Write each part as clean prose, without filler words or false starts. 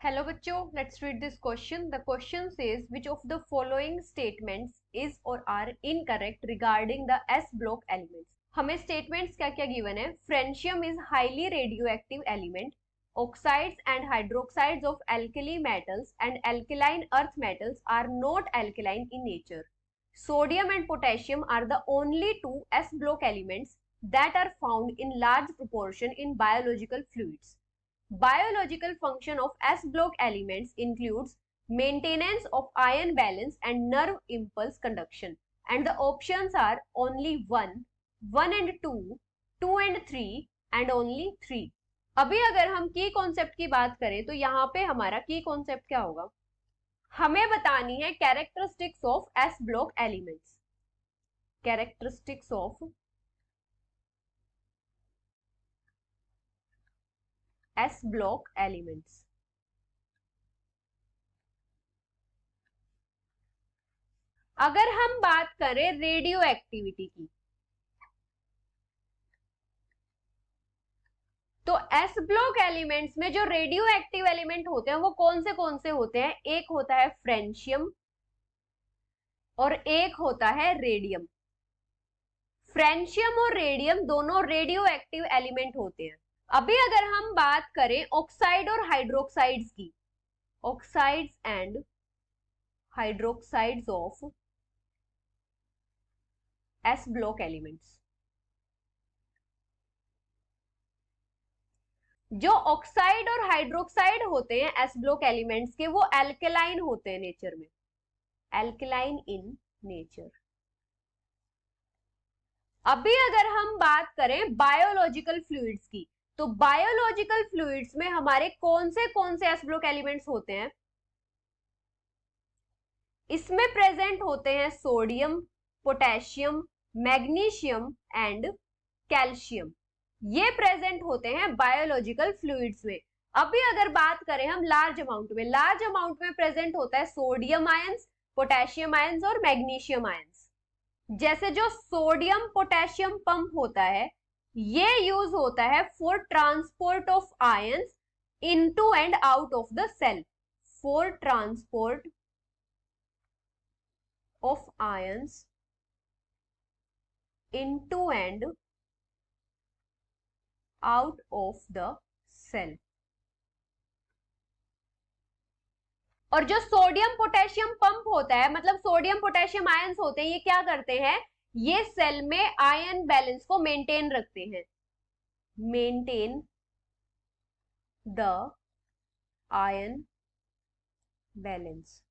Hello बच्चों, let's read this question. The question says which of the following statements is or are incorrect regarding the S block elements. हमें statements क्या क्या given है? Francium is highly radioactive element. Oxides and hydroxides of alkali metals and alkaline earth metals are not alkaline in nature. Sodium and potassium are the only two S block elements that are found in large proportion in biological fluids. Biological function of S block elements includes maintenance of ion balance and nerve impulse conduction, and the options are only 1, 1 and 2, 2 and 3 and only 3. अभी अगर हम की concept की बात करें तो यहाँ पे हमारा की कॉन्सेप्ट क्या होगा? हमें बतानी है characteristics of S block elements. Characteristics of S block elements. अगर हम बात करें रेडियो एक्टिविटी की तो S ब्लॉक एलिमेंट्स में जो रेडियो एक्टिव एलिमेंट होते हैं वो कौन से होते हैं? एक होता है फ्रेंशियम और एक होता है रेडियम. फ्रेंशियम और रेडियम दोनों रेडियो एक्टिव एलिमेंट होते हैं. अभी अगर हम बात करें ऑक्साइड और हाइड्रोक्साइड्स की, oxides and hydroxides of S block elements. जो ऑक्साइड और हाइड्रोक्साइड होते हैं एस ब्लॉक एलिमेंट्स के, वो एल्केलाइन होते हैं नेचर में, एल्केलाइन इन नेचर. अभी अगर हम बात करें बायोलॉजिकल फ्लूइड्स की तो बायोलॉजिकल फ्लूइड्स में हमारे कौन से एस ब्लॉक एलिमेंट्स होते हैं? इसमें प्रेजेंट होते हैं sodium, potassium, magnesium and calcium. ये प्रेजेंट होते हैं बायोलॉजिकल फ्लूइड्स में. अभी अगर बात करें हम लार्ज अमाउंट में प्रेजेंट होता है सोडियम आयंस, पोटेशियम आयंस और मैग्नीशियम आयंस. जैसे जो सोडियम पोटेशियम पंप होता है ये यूज होता है for transport of ions into and out of the cell. For transport of ions into and out of the cell. और जो सोडियम पोटेशियम पंप होता है, मतलब सोडियम पोटेशियम आयंस होते हैं, ये क्या करते हैं? ये सेल में आयन बैलेंस को मेंटेन रखते हैं. Maintain the ion balance.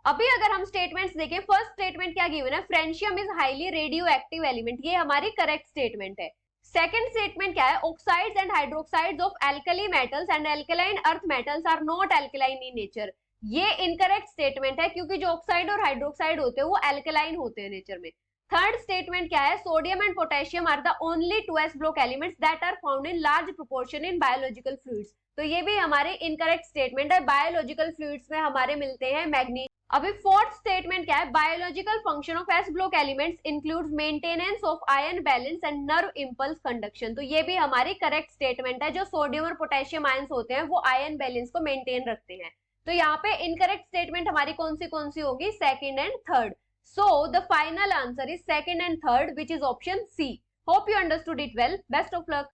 अभी अगर हम स्टेटमेंट्स देखें, फर्स्ट स्टेटमेंट क्या गिवन है? Francium is highly radioactive element. ये हमारी करेक्ट स्टेटमेंट है. सेकेंड स्टेटमेंट क्या है? Oxides and hydroxides of alkali metals and alkaline earth metals are not alkaline in nature. ये इनकरेक्ट स्टेटमेंट है क्योंकि जो ऑक्साइड और हाइड्रोक्साइड होते हैं वो एल्कलाइन होते हैं नेचर में. थर्ड स्टेटमेंट क्या है? Sodium and potassium are the only two s block elements that are found in large proportion in biological fluids. तो ये भी हमारे इनकरेक्ट स्टेटमेंट है. बायोलॉजिकल फ्लूइड्स में हमारे मिलते हैं मैग्नीशियम. अभी फोर्थ स्टेटमेंट क्या है? Biological function of S block elements includes maintenance of ion balance and nerve impulse conduction. तो ये भी हमारी करेक्ट स्टेटमेंट है. जो सोडियम और पोटेशियम आयंस होते हैं वो आयन बैलेंस को मेंटेन रखते हैं. तो यहाँ पे इनकरेक्ट स्टेटमेंट हमारी कौन सी होगी? Second and third. So the final answer is second and third, which is option C. Hope you understood it well. Best of luck.